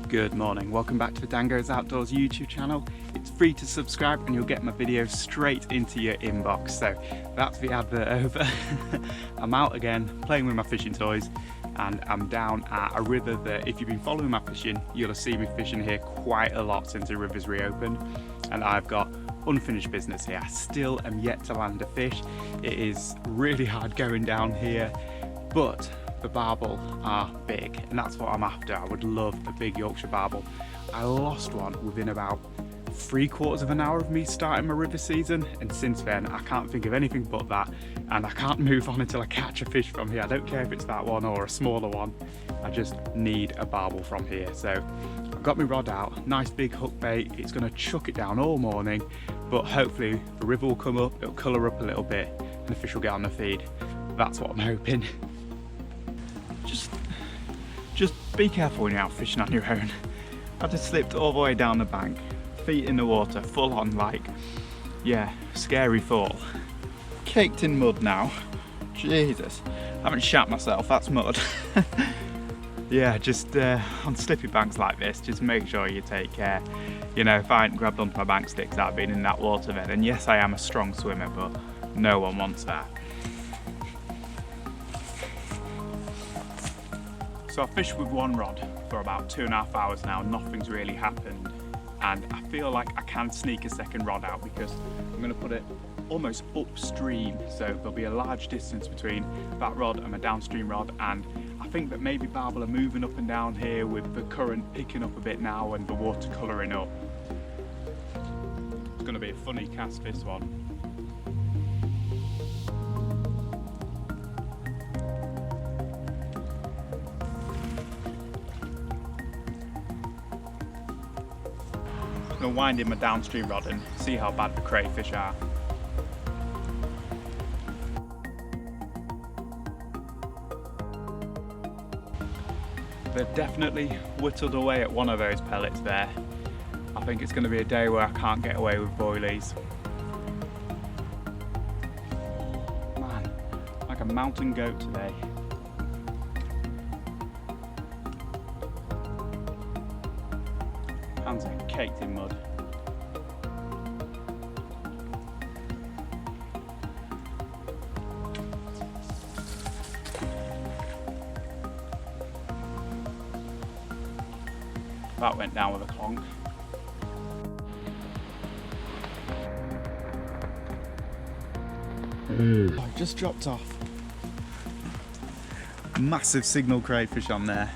Good morning, welcome back to the DanGoesOutdoors YouTube channel. It's free to subscribe and you'll get my videos straight into your inbox. So that's the advert over. I'm out again playing with my fishing toys and I'm down at a river that, if you've been following my fishing, you'll have seen me fishing here quite a lot since the river's reopened. And I've got unfinished business here. I still am yet to land a fish. It is really hard going down here, but the barbel are big and that's what I'm after. I would love a big Yorkshire barbel. I lost one within about 3/4 of an hour of me starting my river season, and since then I can't think of anything but that, and I can't move on until I catch a fish from here. I don't care if it's that one or a smaller one, I just need a barbel from here. So I've got my rod out, nice big hook bait. It's going to chuck it down all morning, but hopefully the river will come up, it'll colour up a little bit and the fish will get on the feed. That's what I'm hoping. Just be careful when you're out fishing on your own. I just slipped all the way down the bank, feet in the water, full on, like, yeah, scary fall. Caked in mud now. Jesus, I haven't shat myself, that's mud. Yeah, just on slippy banks like this, just make sure you take care. You know, if I hadn't grabbed onto my bank sticks, I'd been in that water then. And yes, I am a strong swimmer, but no one wants that. So I fished with one rod for about 2.5 hours now, nothing's really happened. And I feel like I can sneak a second rod out because I'm going to put it almost upstream. So there'll be a large distance between that rod and my downstream rod. And I think that maybe barbel are moving up and down here with the current picking up a bit now and the water colouring up. It's going to be a funny cast, this one. I'm going to wind in my downstream rod and see how bad the crayfish are. They've definitely whittled away at one of those pellets there. I think it's going to be a day where I can't get away with boilies. Man, like a mountain goat today. Hands are caked in mud. That went down with a clonk. Oh, it just dropped off. Massive signal crayfish on there.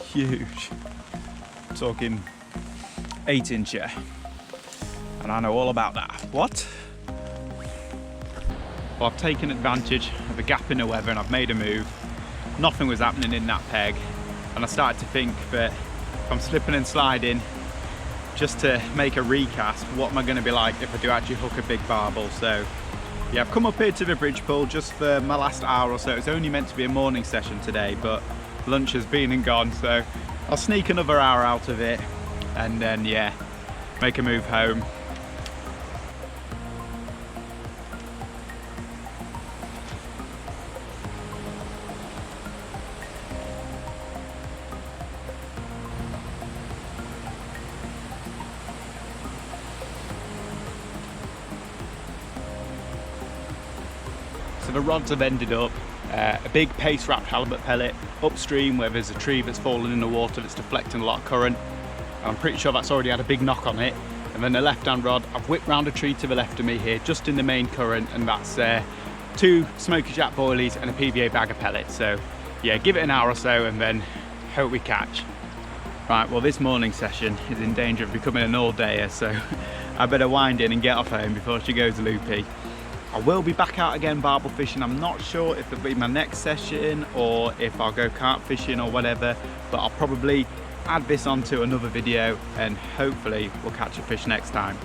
Huge. Talking 8-incher. And I know all about that. What? Well, I've taken advantage of a gap in the weather and I've made a move. Nothing was happening in that peg. And I started to think that if I'm slipping and sliding, just to make a recast, what am I going to be like if I do actually hook a big barbel? So yeah, I've come up here to the bridge pool just for my last hour or so. It's only meant to be a morning session today, but lunch has been and gone, so I'll sneak another hour out of it and then, yeah, make a move home. So the rods have ended up a big pace wrapped halibut pellet upstream where there's a tree that's fallen in the water that's deflecting a lot of current. I'm pretty sure that's already had a big knock on it. And then the left hand rod, I've whipped round a tree to the left of me here, just in the main current, and that's 2 Smoky Jack boilies and a PVA bag of pellets. So yeah, give it an hour or so and then hope we catch. Right, well this morning session is in danger of becoming an all-dayer, so I better wind in and get off home before she goes loopy. I will be back out again barbel fishing. I'm not sure if it'll be my next session or if I'll go carp fishing or whatever, but I'll probably add this onto another video and hopefully we'll catch a fish next time.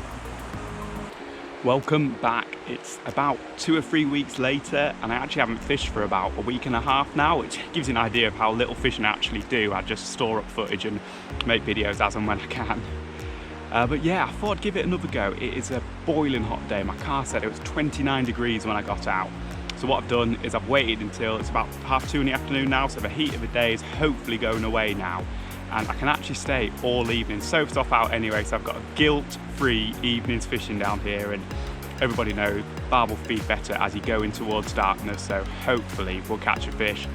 Welcome back. It's about 2 or 3 weeks later and I actually haven't fished for about a week and a half now, which gives you an idea of how little fishing I actually do. I just store up footage and make videos as and when I can. But yeah, I thought I'd give it another go. It is a boiling hot day. My car said it was 29 degrees when I got out. So what I've done is I've waited until it's about 2:30 in the afternoon now, so the heat of the day is hopefully going away now. and I can actually stay all evening. Soaked off out anyway, so I've got a guilt-free evenings fishing down here, and everybody knows barb will feed better as you go in towards darkness, so hopefully we'll catch a fish.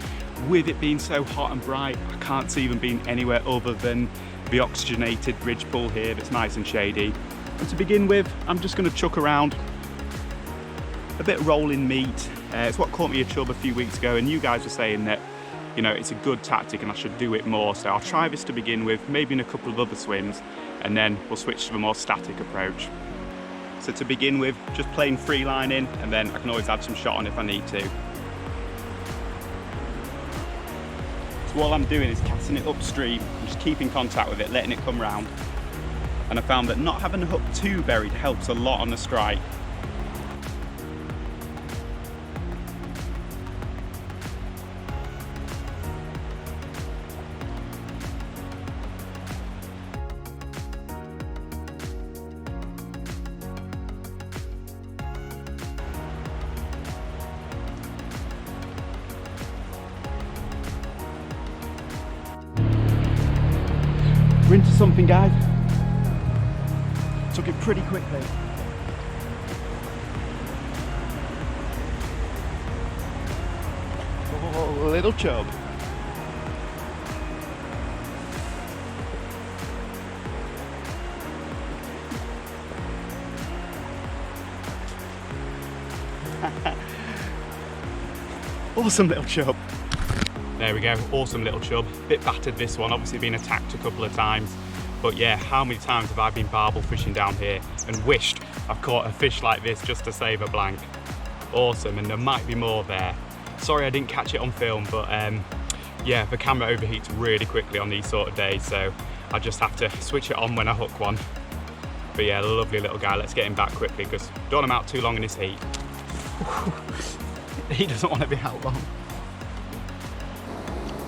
With it being so hot and bright, I can't see them being anywhere other than the oxygenated ridge pool here that's nice and shady. And to begin with, I'm just going to chuck around a bit of rolling meat. It's what caught me a chub a few weeks ago, and you guys were saying that, you know, it's a good tactic and I should do it more. So I'll try this to begin with, maybe in a couple of other swims, and then we'll switch to the more static approach. So to begin with, just plain free lining, and then I can always add some shot on if I need to. So all I'm doing is casting it upstream, I'm just keeping contact with it, letting it come round. And I found that not having the hook too buried helps a lot on the strike. We're into something, guys. Took it pretty quickly. Oh, little chub. Awesome little chub. There we go, awesome little chub. Bit battered this one, obviously been attacked a couple of times. But yeah, how many times have I been barbel fishing down here and wished I've caught a fish like this just to save a blank. Awesome, and there might be more there. Sorry I didn't catch it on film, but yeah, the camera overheats really quickly on these sort of days, so I just have to switch it on when I hook one. But yeah, lovely little guy. Let's get him back quickly because don't want him out too long in this heat. He doesn't want to be out long.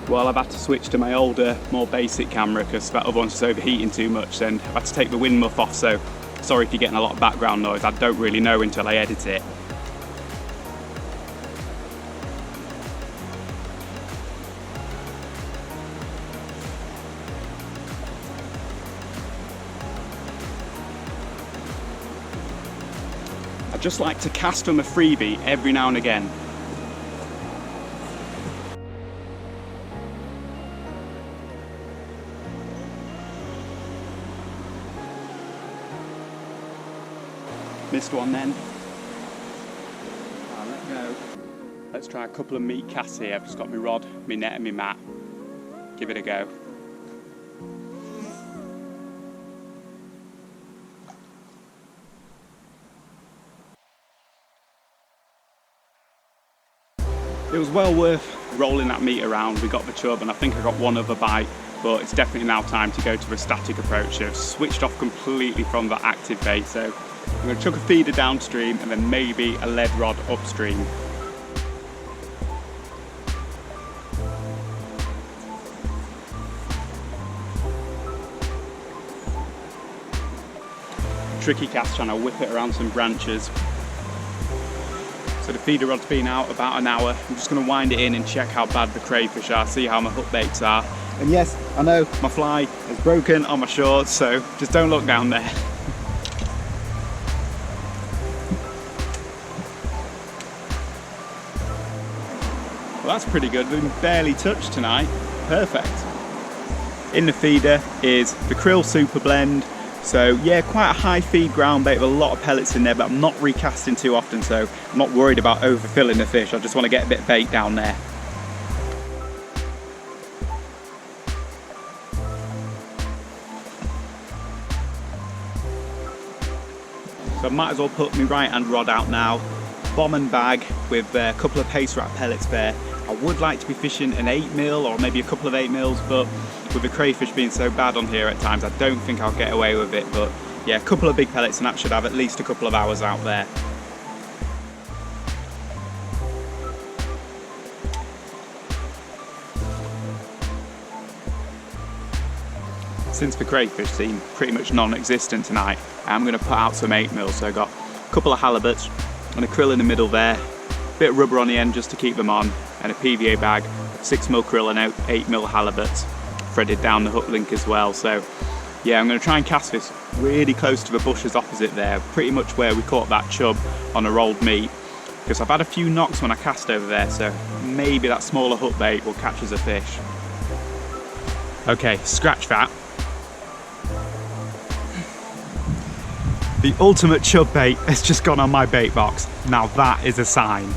Well, I've had to switch to my older, more basic camera because that other one's just overheating too much, and I've had to take the wind muff off, so sorry if you're getting a lot of background noise. I don't really know until I edit it. I just like to cast them a freebie every now and again. Missed one then. I'll let go. Let's try a couple of meat casts here. I've just got my rod, my net and my mat. Give it a go. It was well worth rolling that meat around. We got the chub and I think I got one other bite, but it's definitely now time to go to the static approach. I've switched off completely from the active bait, so I'm going to chuck a feeder downstream and then maybe a lead rod upstream. Tricky cast, trying to whip it around some branches. So the feeder rod's been out about an hour. I'm just going to wind it in and check how bad the crayfish are, see how my hook baits are. And yes, I know my fly is broken on my shorts, so just don't look down there. Well, that's pretty good. We've been barely touched tonight. Perfect. In the feeder is the krill super blend. So yeah, quite a high feed ground bait with a lot of pellets in there, but I'm not recasting too often, so I'm not worried about overfilling the fish. I just want to get a bit of bait down there. So I might as well put my right hand rod out now. Bomb and bag with a couple of pace rat pellets there. I would like to be fishing an 8mm or maybe a couple of 8mm, but with the crayfish being so bad on here at times, I don't think I'll get away with it. But yeah, a couple of big pellets and that should have at least a couple of hours out there. Since the crayfish seem pretty much non-existent tonight, I'm going to put out some 8mm. So I've got a couple of halibuts and a krill in the middle there, a bit of rubber on the end just to keep them on, and a PVA bag, 6mm krill and 8mm halibuts. threaded down the hook link as well. So yeah, I'm going to try and cast this really close to the bushes opposite there, pretty much where we caught that chub on a rolled meat, because I've had a few knocks when I cast over there, so maybe that smaller hook bait will catch us a fish. Okay, scratch that. The ultimate chub bait has just gone on my bait box. Now that is a sign.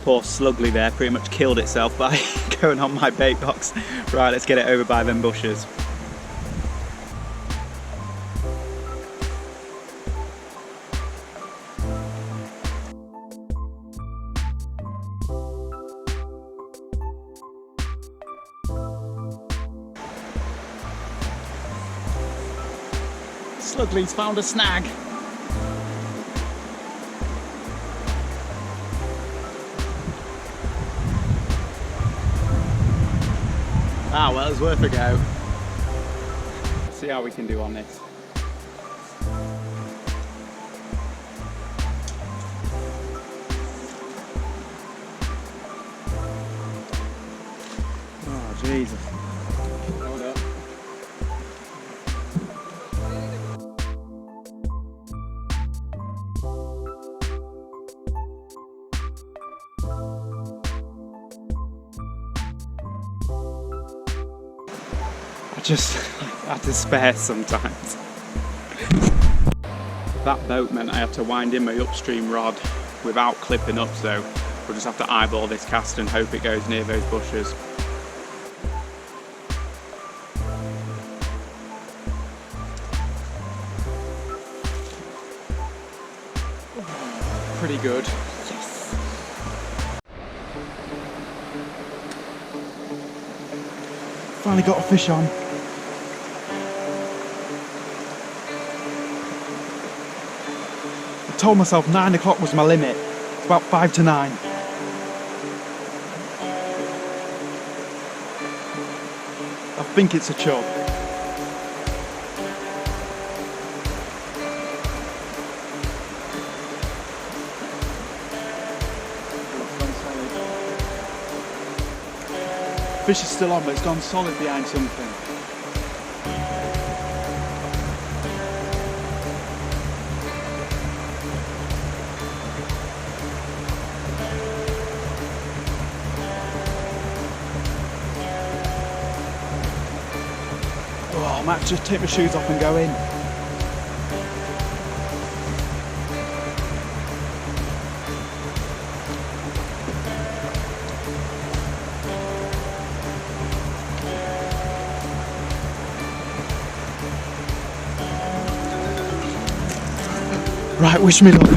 Poor Slugly there pretty much killed itself by going on my bait box. Right, let's get it over by them bushes. Slugly's found a snag. Ah, well, it's worth a go. See how we can do on this. Oh, Jesus. Hold up. I just had to spare sometimes. That boat meant I had to wind in my upstream rod without clipping up, so we'll just have to eyeball this cast and hope it goes near those bushes. Pretty good. Yes. Finally got a fish on. I told myself 9 o'clock was my limit. It's about 5 to 9. I think it's a chub. Fish is still on, but it's gone solid behind something. Oh, I might just take my shoes off and go in. Right, wish me luck.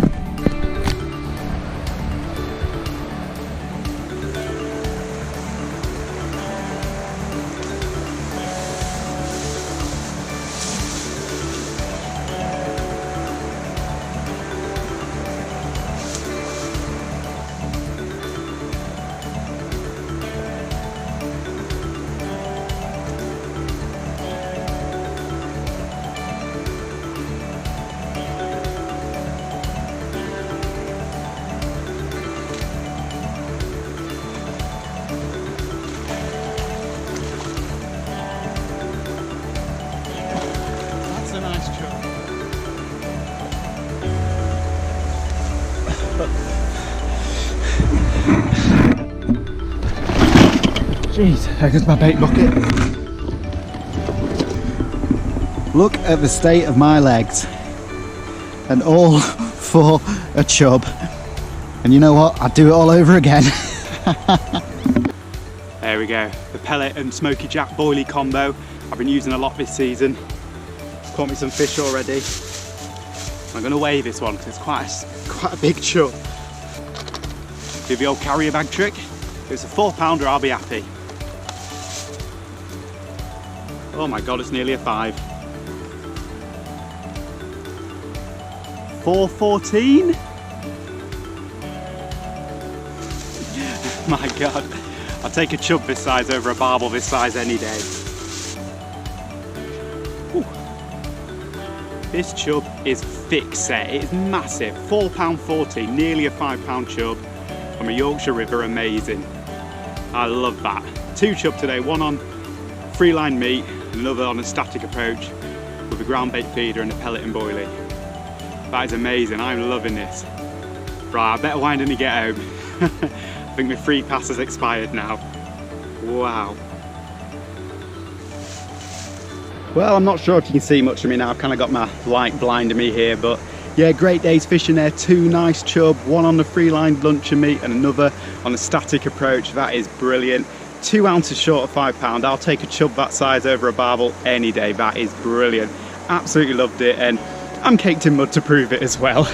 Jeez, there goes my bait bucket. Look at the state of my legs. And all for a chub. And you know what? I'd do it all over again. There we go. The pellet and smoky jack boilie combo. I've been using a lot this season. Caught me some fish already. I'm going to weigh this one because it's quite a big chub. Do the old carrier bag trick. If it's a 4-pounder, I'll be happy. Oh my god, it's nearly a 5. 414? My god, I'll take a chub this size over a barbel this size any day. Whew. This chub is thick set, it is massive. £4.40, nearly a £5 chub from a Yorkshire river, amazing. I love that. 2 chub today, one on free line meat, another on a static approach with a ground bait feeder and a pellet and boilie. That is amazing, I'm loving this. Right, I better wind in and get home. I think my free pass has expired now. Wow. Well, I'm not sure if you can see much of me now. I've kind of got my light blinding me here, but yeah, great day's fishing there. 2 nice chub, one on the free line luncheon meat and another on a static approach. That is brilliant. 2 ounces short of £5. I'll take a chub that size over a barbel any day. That is brilliant. Absolutely loved it, and I'm caked in mud to prove it as well.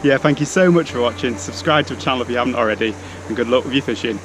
Yeah, thank you so much for watching. Subscribe to the channel if you haven't already, and good luck with your fishing.